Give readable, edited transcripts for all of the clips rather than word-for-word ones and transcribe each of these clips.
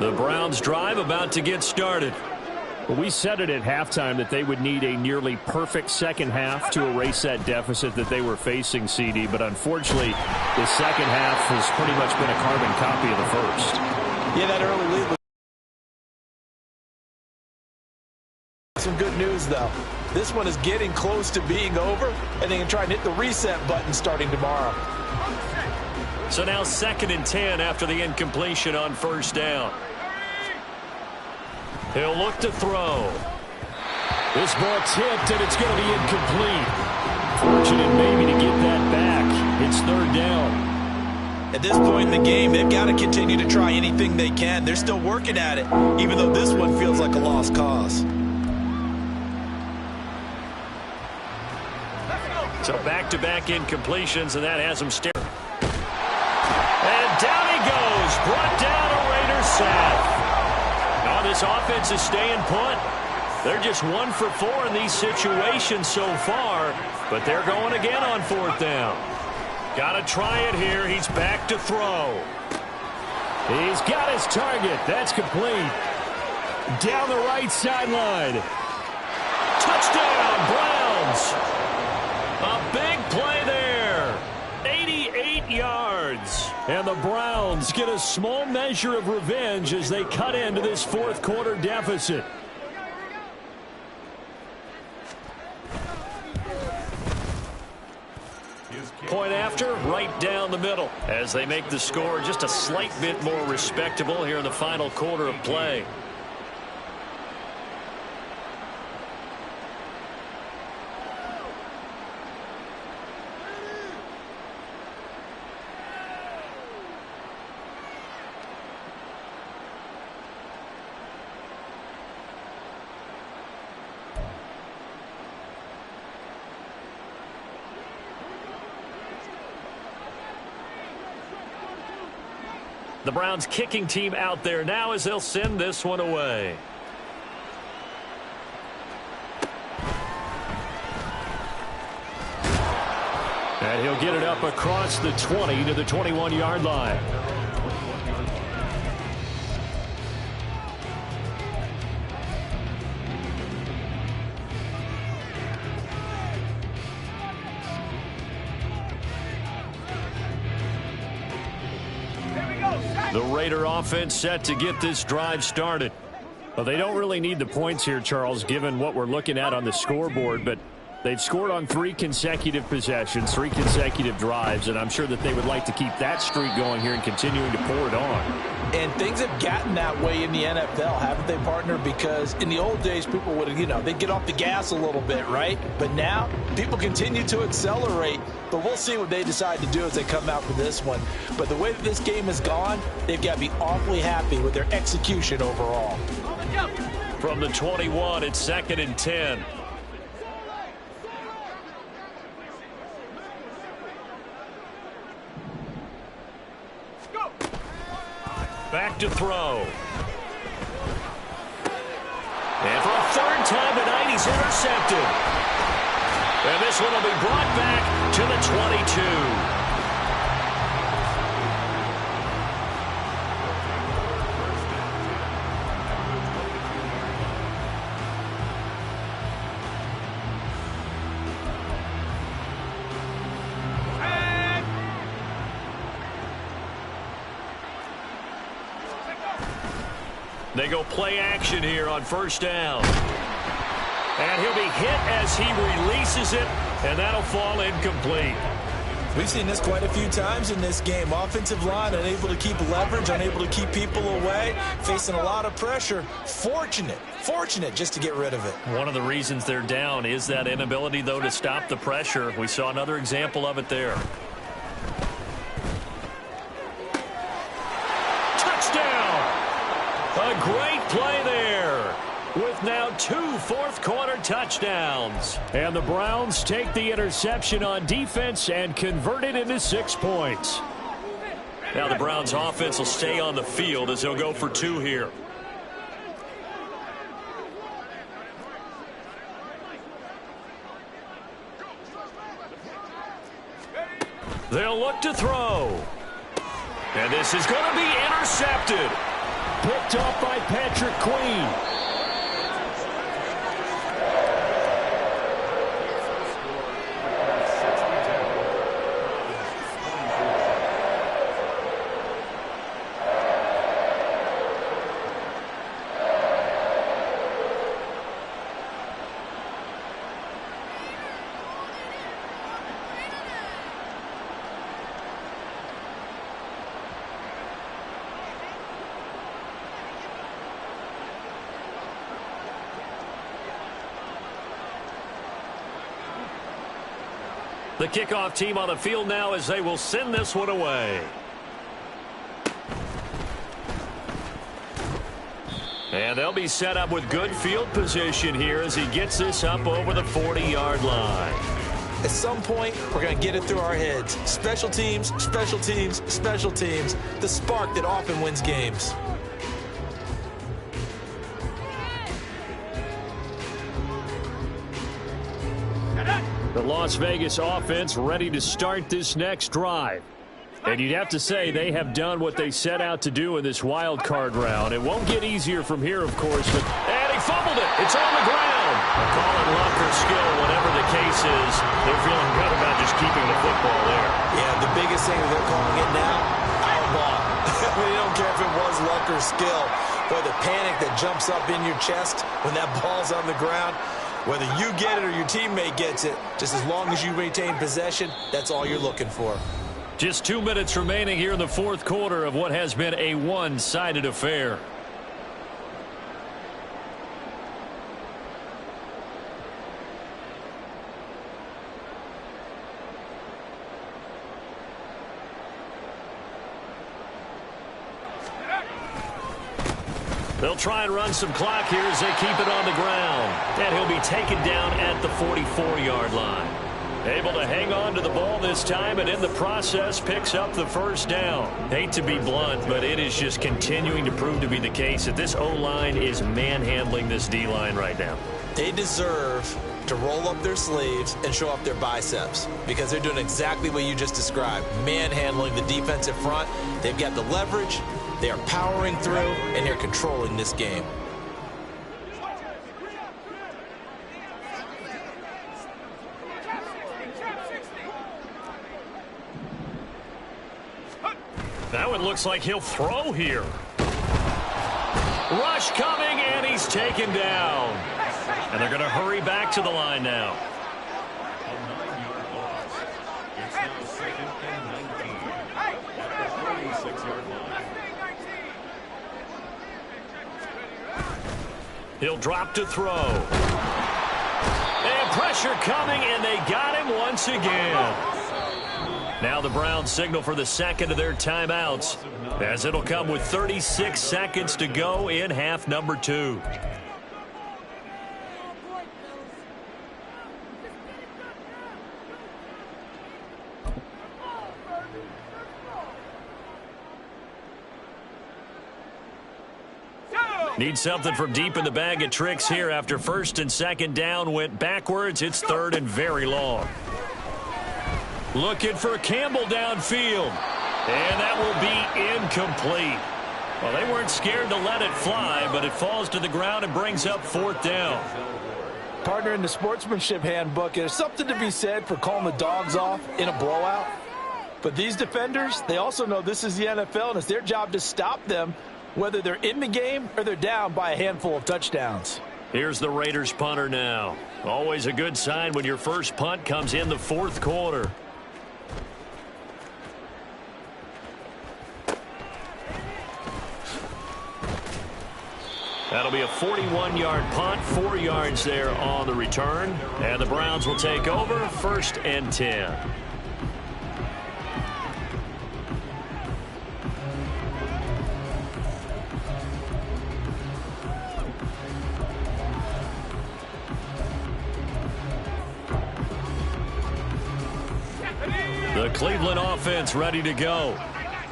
The Browns drive about to get started. Well, we said it at halftime that they would need a nearly perfect second half to erase that deficit that they were facing, CD. But unfortunately, the second half has pretty much been a carbon copy of the first. Yeah, that early lead was some good news, though. This one is getting close to being over, and they can try and hit the reset button starting tomorrow. So now 2nd and 10 after the incompletion on first down. He'll look to throw. This ball tipped, and it's going to be incomplete. Fortunate maybe to get that back. It's 3rd down. At this point in the game, they've got to continue to try anything they can. They're still working at it, even though this one feels like a lost cause. So back-to-back incompletions, and that has him staring. And down he goes. Brought down a Raiders sack. Now this offense is staying put. They're just 1 for 4 in these situations so far, but they're going again on 4th down. Got to try it here. He's back to throw. He's got his target. That's complete. Down the right sideline. Touchdown, Browns. A big play there. 88 yards. And the Browns get a small measure of revenge as they cut into this 4th quarter deficit. Point after, right down the middle, as they make the score just a slight bit more respectable here in the final quarter of play. The Browns kicking team out there now as they'll send this one away. And he'll get it up across the 20 to the 21-yard line. The Raider offense set to get this drive started. Well, they don't really need the points here, Charles, given what we're looking at on the scoreboard, but they've scored on 3 consecutive possessions, 3 consecutive drives, and I'm sure that they would like to keep that streak going here and continuing to pour it on. And things have gotten that way in the NFL, haven't they, partner? Because in the old days, people would, they'd get off the gas a little bit, right? But now, people continue to accelerate. But we'll see what they decide to do as they come out for this one. But the way that this game has gone, they've got to be awfully happy with their execution overall. From the 21, it's 2nd and 10. Back to throw. And for a 3rd time tonight, he's intercepted. And this one will be brought back to the 22. They go play action here on 1st down. And he'll be hit as he releases it, and that'll fall incomplete. We've seen this quite a few times in this game. Offensive line unable to keep leverage, unable to keep people away, facing a lot of pressure. Fortunate just to get rid of it. One of the reasons they're down is that inability, though, to stop the pressure. We saw another example of it there. A great play there with now 2 fourth-quarter touchdowns. And the Browns take the interception on defense and convert it into 6 points. Now the Browns offense will stay on the field as they'll go for 2 here. They'll look to throw. And this is going to be intercepted. Picked off by Patrick Queen. The kickoff team on the field now as they will send this one away. And they'll be set up with good field position here as he gets this up over the 40-yard line. At some point, we're going to get it through our heads. Special teams, special teams, special teams. The spark that often wins games. The Las Vegas offense ready to start this next drive. And you'd have to say they have done what they set out to do in this wild card round. It won't get easier from here, of course. And he fumbled it. It's on the ground. Call it luck or skill, whatever the case is. They're feeling good about just keeping the football there. Yeah, the biggest thing that they're calling it now, our ball. I mean, they don't care if it was luck or skill. Boy, the panic that jumps up in your chest when that ball's on the ground, whether you get it or your teammate gets it, just as long as you maintain possession, that's all you're looking for. Just 2 minutes remaining here in the fourth quarter of what has been a one-sided affair. They'll try and run some clock here as they keep it on the ground. And he'll be taken down at the 44-yard line. Able to hang on to the ball this time, and in the process picks up the first down. Hate to be blunt, but it is just continuing to prove to be the case that this O-line is manhandling this D-line right now. They deserve to roll up their sleeves and show off their biceps because they're doing exactly what you just described, manhandling the defensive front. They've got the leverage, they are powering through, and they're controlling this game. That one looks like he'll throw here. Rush coming, and he's taken down. And they're going to hurry back to the line now. It's now 2nd and 19 at the 46-yard line. He'll drop to throw. And pressure coming, and they got him once again. Now the Browns signal for the second of their timeouts, as it'll come with 36 seconds to go in half number 2. Need something from deep in the bag of tricks here after first and second down went backwards. It's third and very long. Looking for Campbell downfield. And that will be incomplete. Well, they weren't scared to let it fly, but it falls to the ground and brings up fourth down. Partner, in the sportsmanship handbook, there's something to be said for calling the dogs off in a blowout. But these defenders, they also know this is the NFL, and it's their job to stop them, whether they're in the game or they're down by a handful of touchdowns. Here's the Raiders punter now. Always a good sign when your first punt comes in the fourth quarter. That'll be a 41-yard punt, 4 yards there on the return. And the Browns will take over, 1st and 10. The Cleveland offense ready to go.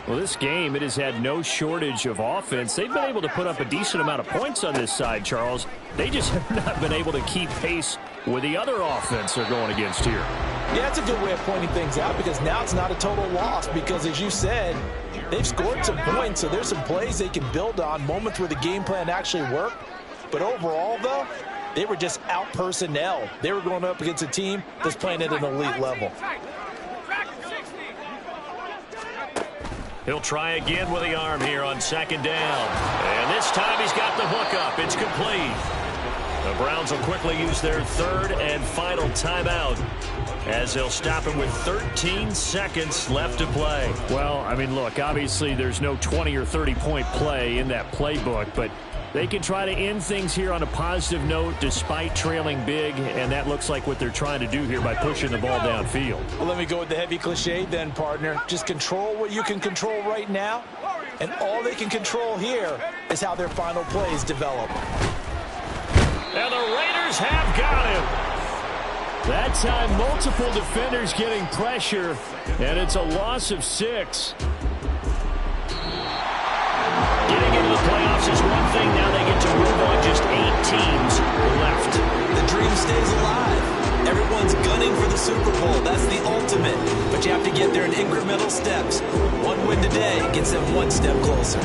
Well, this game, it has had no shortage of offense. They've been able to put up a decent amount of points on this side, Charles. They just have not been able to keep pace with the other offense they're going against here. Yeah, that's a good way of pointing things out because now it's not a total loss because, as you said, They've scored some points, so there's some plays they can build on, moments where the game plan actually worked. But overall, though, they were just out personnel. They were going up against a team that's playing at an elite level. He'll try again with the arm here on second down. And this time he's got the hook up. It's complete. The Browns will quickly use their third and final timeout as they'll stop him with 13 seconds left to play. Well, I mean, look, obviously there's no 20 or 30-point play in that playbook, but they can try to end things here on a positive note despite trailing big, and that looks like what they're trying to do here by pushing the ball downfield. Well, let me go with the heavy cliche then, partner. Just control what you can control right now, and all they can control here is how their final plays develop. And the Raiders have got him. That time, multiple defenders getting pressure, and it's a loss of 6. Getting into the playoffs is one thing. Now they get to move on. Just 8 teams left. The dream stays alive. Everyone's gunning for the Super Bowl. That's the ultimate. But you have to get there in incremental steps. One win today gets them one step closer.